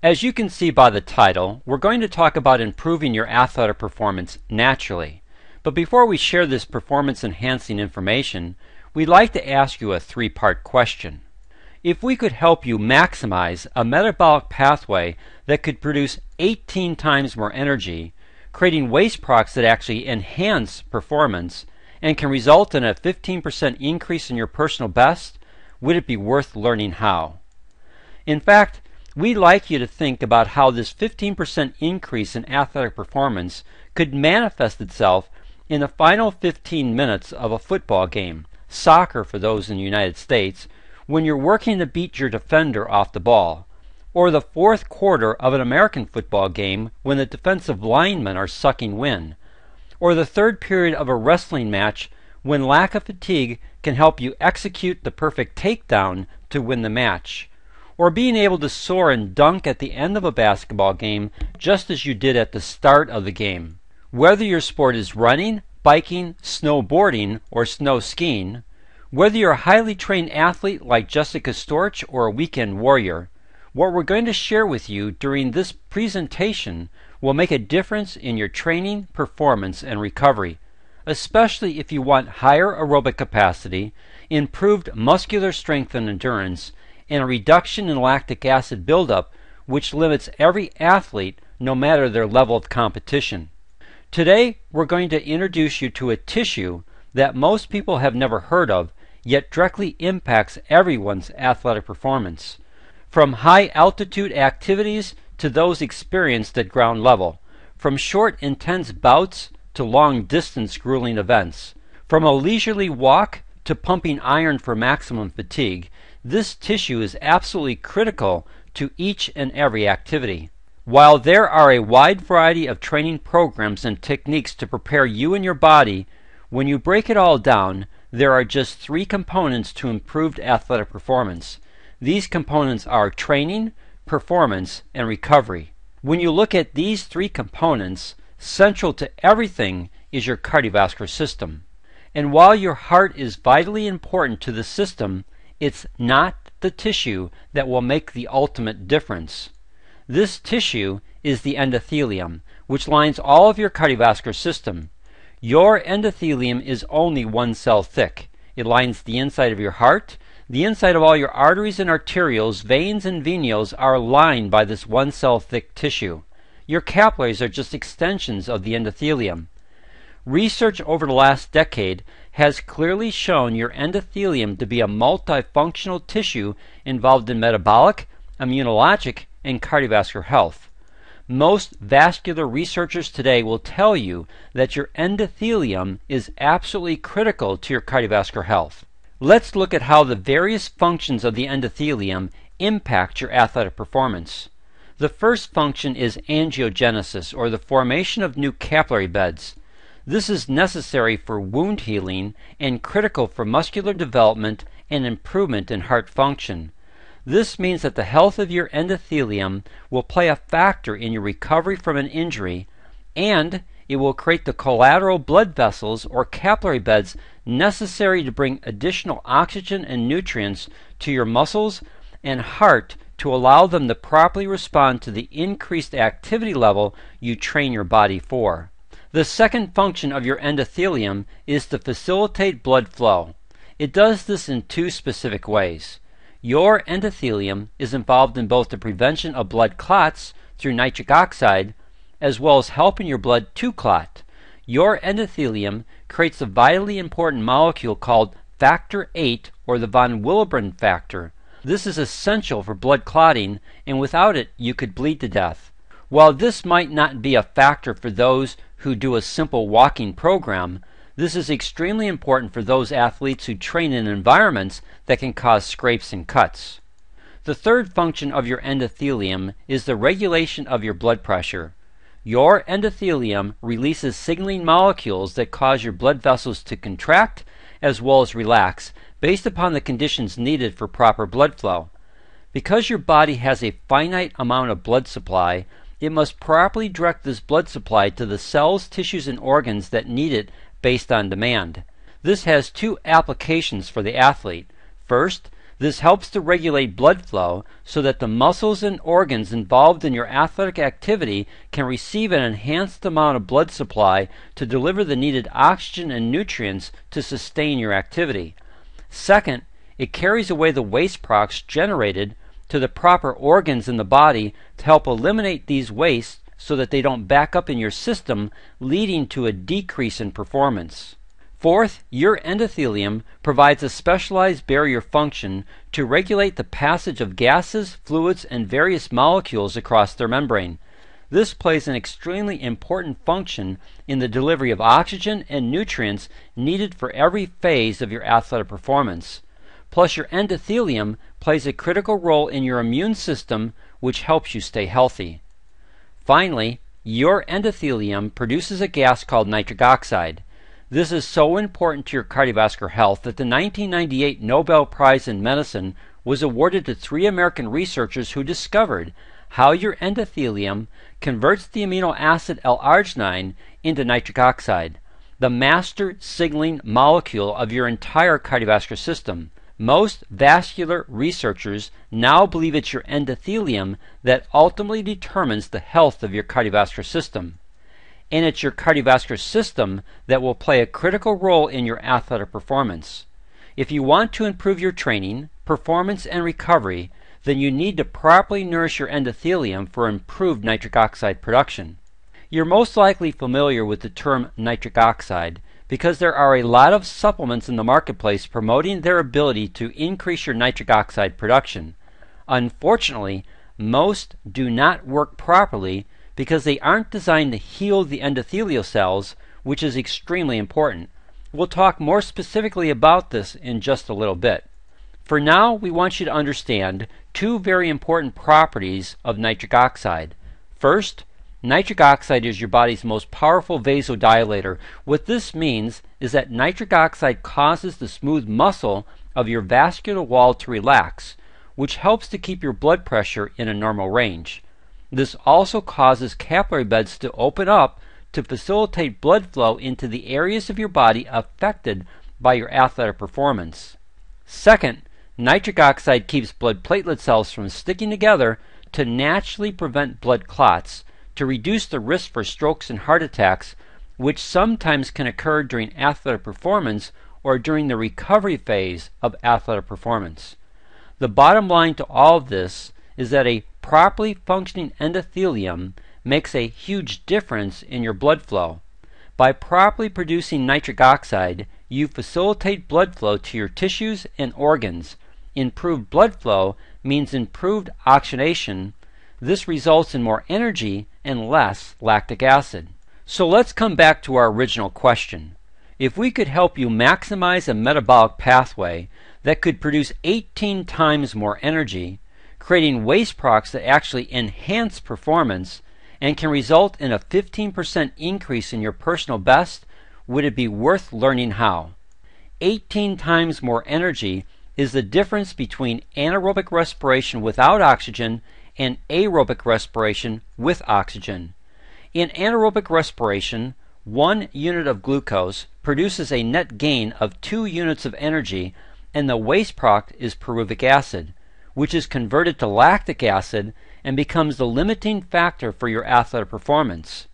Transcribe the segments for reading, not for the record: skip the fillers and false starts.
As you can see by the title, we're going to talk about improving your athletic performance naturally. But before we share this performance-enhancing information, we'd like to ask you a three-part question. If we could help you maximize a metabolic pathway that could produce 18 times more energy, creating waste products that actually enhance performance and can result in a 15% increase in your personal best, would it be worth learning how? In fact, we'd like you to think about how this 15% increase in athletic performance could manifest itself in the final 15 minutes of a football game, soccer for those in the United States, when you're working to beat your defender off the ball, or the fourth quarter of an American football game when the defensive linemen are sucking wind, or the third period of a wrestling match when lack of fatigue can help you execute the perfect takedown to win the match, or being able to soar and dunk at the end of a basketball game just as you did at the start of the game. Whether your sport is running, biking, snowboarding, or snow skiing, whether you're a highly trained athlete like Jessica Storch or a weekend warrior, what we're going to share with you during this presentation will make a difference in your training, performance, and recovery, especially if you want higher aerobic capacity, improved muscular strength and endurance, and a reduction in lactic acid buildup, which limits every athlete no matter their level of competition. Today, we're going to introduce you to a tissue that most people have never heard of, yet directly impacts everyone's athletic performance. From high altitude activities to those experienced at ground level, from short intense bouts to long distance grueling events, from a leisurely walk to pumping iron for maximum fatigue, this tissue is absolutely critical to each and every activity. While there are a wide variety of training programs and techniques to prepare you and your body, when you break it all down, there are just three components to improved athletic performance. These components are training, performance, and recovery. When you look at these three components, central to everything is your cardiovascular system. And while your heart is vitally important to the system, it's not the tissue that will make the ultimate difference. This tissue is the endothelium, which lines all of your cardiovascular system. Your endothelium is only one cell thick. It lines the inside of your heart. The inside of all your arteries and arterioles, veins and venules are lined by this one cell thick tissue. Your capillaries are just extensions of the endothelium. Research over the last decade has clearly shown your endothelium to be a multifunctional tissue involved in metabolic, immunologic, and cardiovascular health. Most vascular researchers today will tell you that your endothelium is absolutely critical to your cardiovascular health. Let's look at how the various functions of the endothelium impact your athletic performance. The first function is angiogenesis, or the formation of new capillary beds. This is necessary for wound healing and critical for muscular development and improvement in heart function. This means that the health of your endothelium will play a factor in your recovery from an injury, and it will create the collateral blood vessels or capillary beds necessary to bring additional oxygen and nutrients to your muscles and heart to allow them to properly respond to the increased activity level you train your body for. The second function of your endothelium is to facilitate blood flow. It does this in two specific ways. Your endothelium is involved in both the prevention of blood clots through nitric oxide, as well as helping your blood to clot. Your endothelium creates a vitally important molecule called factor VIII, or the von Willebrand factor. This is essential for blood clotting, and without it you could bleed to death. While this might not be a factor for those who do a simple walking program, this is extremely important for those athletes who train in environments that can cause scrapes and cuts. The third function of your endothelium is the regulation of your blood pressure. Your endothelium releases signaling molecules that cause your blood vessels to contract as well as relax based upon the conditions needed for proper blood flow. Because your body has a finite amount of blood supply, it must properly direct this blood supply to the cells, tissues, and organs that need it based on demand. This has two applications for the athlete. First, This helps to regulate blood flow so that the muscles and organs involved in your athletic activity can receive an enhanced amount of blood supply to deliver the needed oxygen and nutrients to sustain your activity. Second, it carries away the waste products generated to the proper organs in the body to help eliminate these wastes so that they don't back up in your system, leading to a decrease in performance. Fourth, your endothelium provides a specialized barrier function to regulate the passage of gases, fluids, and various molecules across their membrane. This plays an extremely important function in the delivery of oxygen and nutrients needed for every phase of your athletic performance. Plus, your endothelium plays a critical role in your immune system, which helps you stay healthy. Finally, your endothelium produces a gas called nitric oxide. This is so important to your cardiovascular health that the 1998 Nobel Prize in Medicine was awarded to 3 American researchers who discovered how your endothelium converts the amino acid L-arginine into nitric oxide, the master signaling molecule of your entire cardiovascular system. Most vascular researchers now believe it's your endothelium that ultimately determines the health of your cardiovascular system. And it's your cardiovascular system that will play a critical role in your athletic performance. If you want to improve your training, performance, and recovery, then you need to properly nourish your endothelium for improved nitric oxide production. You're most likely familiar with the term nitric oxide because there are a lot of supplements in the marketplace promoting their ability to increase your nitric oxide production. Unfortunately, most do not work properly because they aren't designed to heal the endothelial cells, which is extremely important. We'll talk more specifically about this in just a little bit. For now, we want you to understand 2 very important properties of nitric oxide. First, nitric oxide is your body's most powerful vasodilator. What this means is that nitric oxide causes the smooth muscle of your vascular wall to relax, which helps to keep your blood pressure in a normal range. This also causes capillary beds to open up to facilitate blood flow into the areas of your body affected by your athletic performance. Second, nitric oxide keeps blood platelet cells from sticking together to naturally prevent blood clots, to reduce the risk for strokes and heart attacks, which sometimes can occur during athletic performance or during the recovery phase of athletic performance. The bottom line to all of this is that a properly functioning endothelium makes a huge difference in your blood flow. By properly producing nitric oxide, you facilitate blood flow to your tissues and organs. Improved blood flow means improved oxygenation. This results in more energy and less lactic acid. So let's come back to our original question. If we could help you maximize a metabolic pathway that could produce 18 times more energy, creating waste products that actually enhance performance and can result in a 15% increase in your personal best, would it be worth learning how? 18 times more energy is the difference between anaerobic respiration without oxygen and aerobic respiration with oxygen. In anaerobic respiration, 1 unit of glucose produces a net gain of 2 units of energy, and the waste product is pyruvic acid, which is converted to lactic acid and becomes the limiting factor for your athletic performance.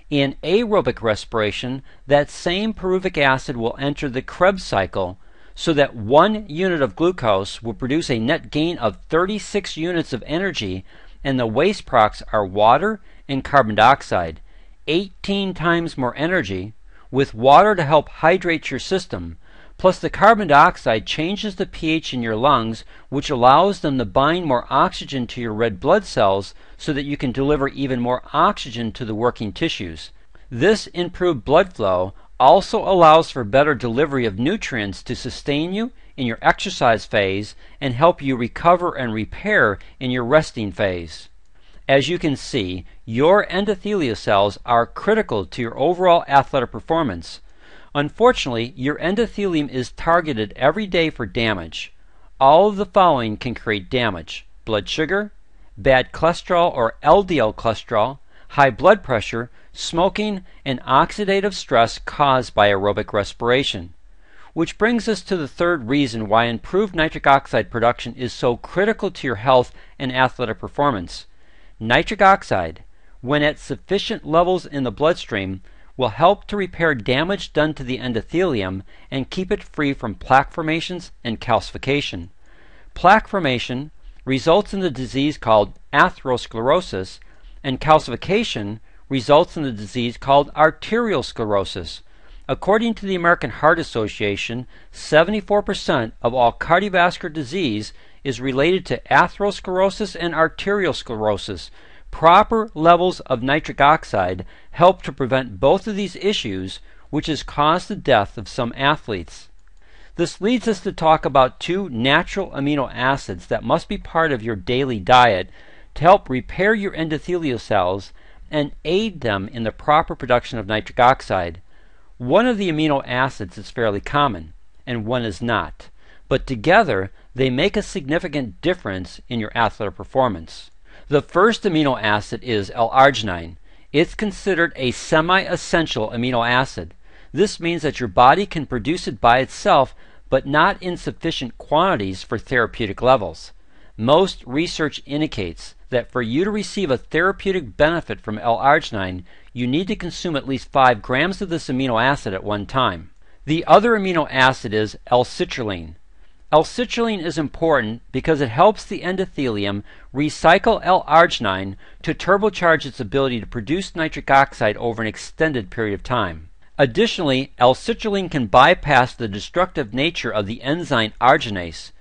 In aerobic respiration, that same pyruvic acid will enter the Krebs cycle, so that 1 unit of glucose will produce a net gain of 36 units of energy, and the waste products are water and carbon dioxide. 18 times more energy, with water to help hydrate your system, plus the carbon dioxide changes the pH in your lungs, which allows them to bind more oxygen to your red blood cells so that you can deliver even more oxygen to the working tissues. This improved blood flow also allows for better delivery of nutrients to sustain you in your exercise phase and help you recover and repair in your resting phase. As you can see, your endothelial cells are critical to your overall athletic performance. Unfortunately, your endothelium is targeted every day for damage. All of the following can create damage: blood sugar, bad cholesterol or LDL cholesterol, high blood pressure, smoking, and oxidative stress caused by aerobic respiration. Which brings us to the third reason why improved nitric oxide production is so critical to your health and athletic performance. Nitric oxide, when at sufficient levels in the bloodstream, will help to repair damage done to the endothelium and keep it free from plaque formations and calcification. Plaque formation results in the disease called atherosclerosis, and calcification results in the disease called arterial sclerosis. According to the American Heart Association, 74% of all cardiovascular disease is related to atherosclerosis and arterial sclerosis. Proper levels of nitric oxide help to prevent both of these issues, which has caused the death of some athletes. This leads us to talk about two natural amino acids that must be part of your daily diet to help repair your endothelial cells and aid them in the proper production of nitric oxide. One of the amino acids is fairly common, and one is not, but together they make a significant difference in your athletic performance. The first amino acid is L-arginine. It's considered a semi-essential amino acid. This means that your body can produce it by itself, but not in sufficient quantities for therapeutic levels. Most research indicates that for you to receive a therapeutic benefit from L-arginine, you need to consume at least 5 grams of this amino acid at one time. The other amino acid is L-citrulline. L-citrulline is important because it helps the endothelium recycle L-arginine to turbocharge its ability to produce nitric oxide over an extended period of time. Additionally, L-citrulline can bypass the destructive nature of the enzyme arginase,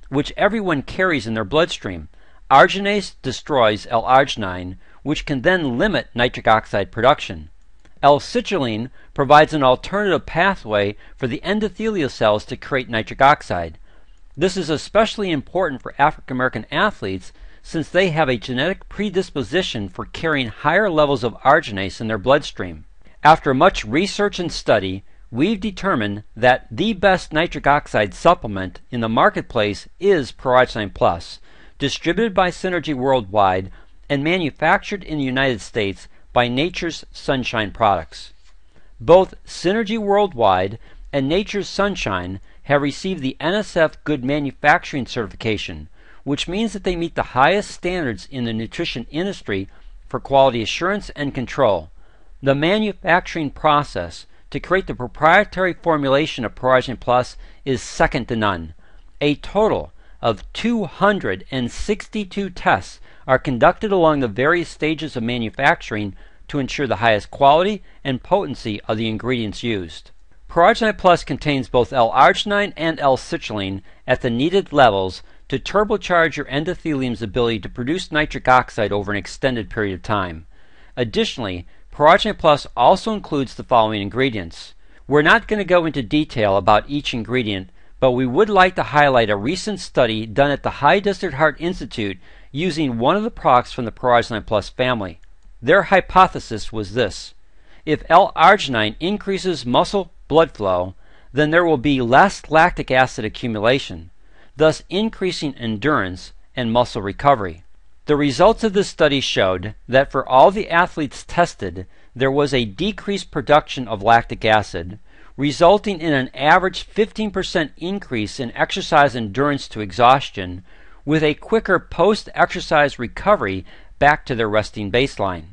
which everyone carries in their bloodstream. Arginase destroys L-arginine, which can then limit nitric oxide production. L-citrulline provides an alternative pathway for the endothelial cells to create nitric oxide. This is especially important for African American athletes since they have a genetic predisposition for carrying higher levels of arginase in their bloodstream. After much research and study, we've determined that the best nitric oxide supplement in the marketplace is Pro-Arginine Plus, distributed by Synergy Worldwide and manufactured in the United States by Nature's Sunshine Products. Both Synergy Worldwide and Nature's Sunshine have received the NSF Good Manufacturing certification, which means that they meet the highest standards in the nutrition industry for quality assurance and control. The manufacturing process to create the proprietary formulation of Pro-Arginine Plus is second to none. A total of 262 tests are conducted along the various stages of manufacturing to ensure the highest quality and potency of the ingredients used. Pro-Arginine Plus contains both L-arginine and L-citrulline at the needed levels to turbocharge your endothelium's ability to produce nitric oxide over an extended period of time. Additionally, Pro-Arginine Plus also includes the following ingredients. We're not going to go into detail about each ingredient, but we would like to highlight a recent study done at the High Desert Heart Institute using one of the products from the Pro-Arginine Plus family. Their hypothesis was this: if L-arginine increases muscle blood flow, then there will be less lactic acid accumulation, thus increasing endurance and muscle recovery. The results of this study showed that for all the athletes tested, there was a decreased production of lactic acid, resulting in an average 15% increase in exercise endurance to exhaustion, with a quicker post-exercise recovery back to their resting baseline.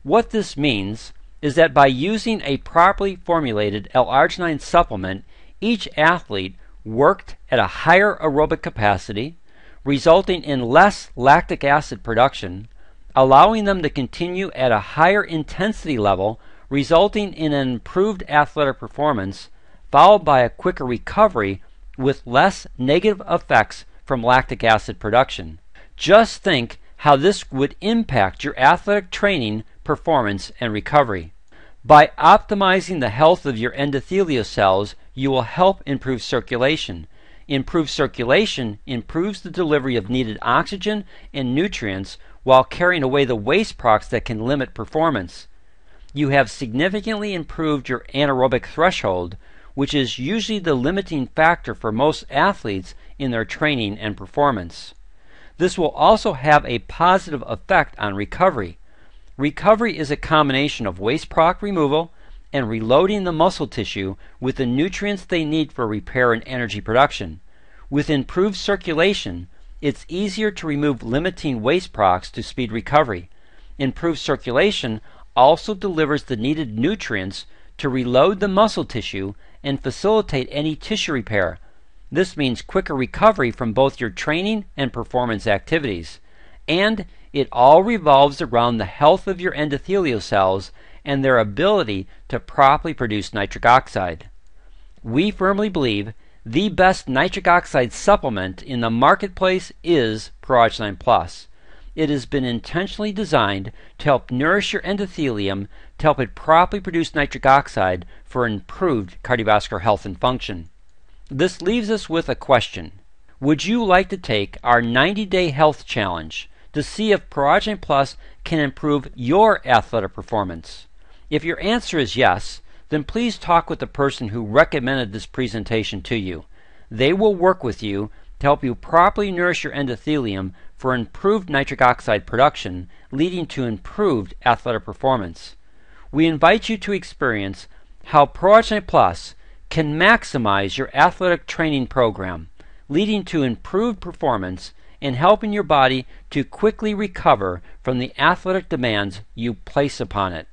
What this means is that by using a properly formulated L-arginine supplement, each athlete worked at a higher aerobic capacity, resulting in less lactic acid production, allowing them to continue at a higher intensity level, resulting in an improved athletic performance, followed by a quicker recovery with less negative effects from lactic acid production. Just think how this would impact your athletic training, performance, and recovery. By optimizing the health of your endothelial cells, you will help improve circulation. Improved circulation improves the delivery of needed oxygen and nutrients while carrying away the waste products that can limit performance. You have significantly improved your anaerobic threshold, which is usually the limiting factor for most athletes in their training and performance. This will also have a positive effect on recovery. Recovery is a combination of waste product removal and reloading the muscle tissue with the nutrients they need for repair and energy production. With improved circulation, it's easier to remove limiting waste products to speed recovery. Improved circulation also delivers the needed nutrients to reload the muscle tissue and facilitate any tissue repair. This means quicker recovery from both your training and performance activities. And it all revolves around the health of your endothelial cells and their ability to properly produce nitric oxide. We firmly believe the best nitric oxide supplement in the marketplace is Pro-arginine Plus. It has been intentionally designed to help nourish your endothelium to help it properly produce nitric oxide for improved cardiovascular health and function. This leaves us with a question. Would you like to take our 90-day health challenge to see if Pro-arginine Plus can improve your athletic performance? If your answer is yes, then please talk with the person who recommended this presentation to you. They will work with you to help you properly nourish your endothelium for improved nitric oxide production, leading to improved athletic performance. We invite you to experience how Pro-arginine Plus can maximize your athletic training program, leading to improved performance and helping your body to quickly recover from the athletic demands you place upon it.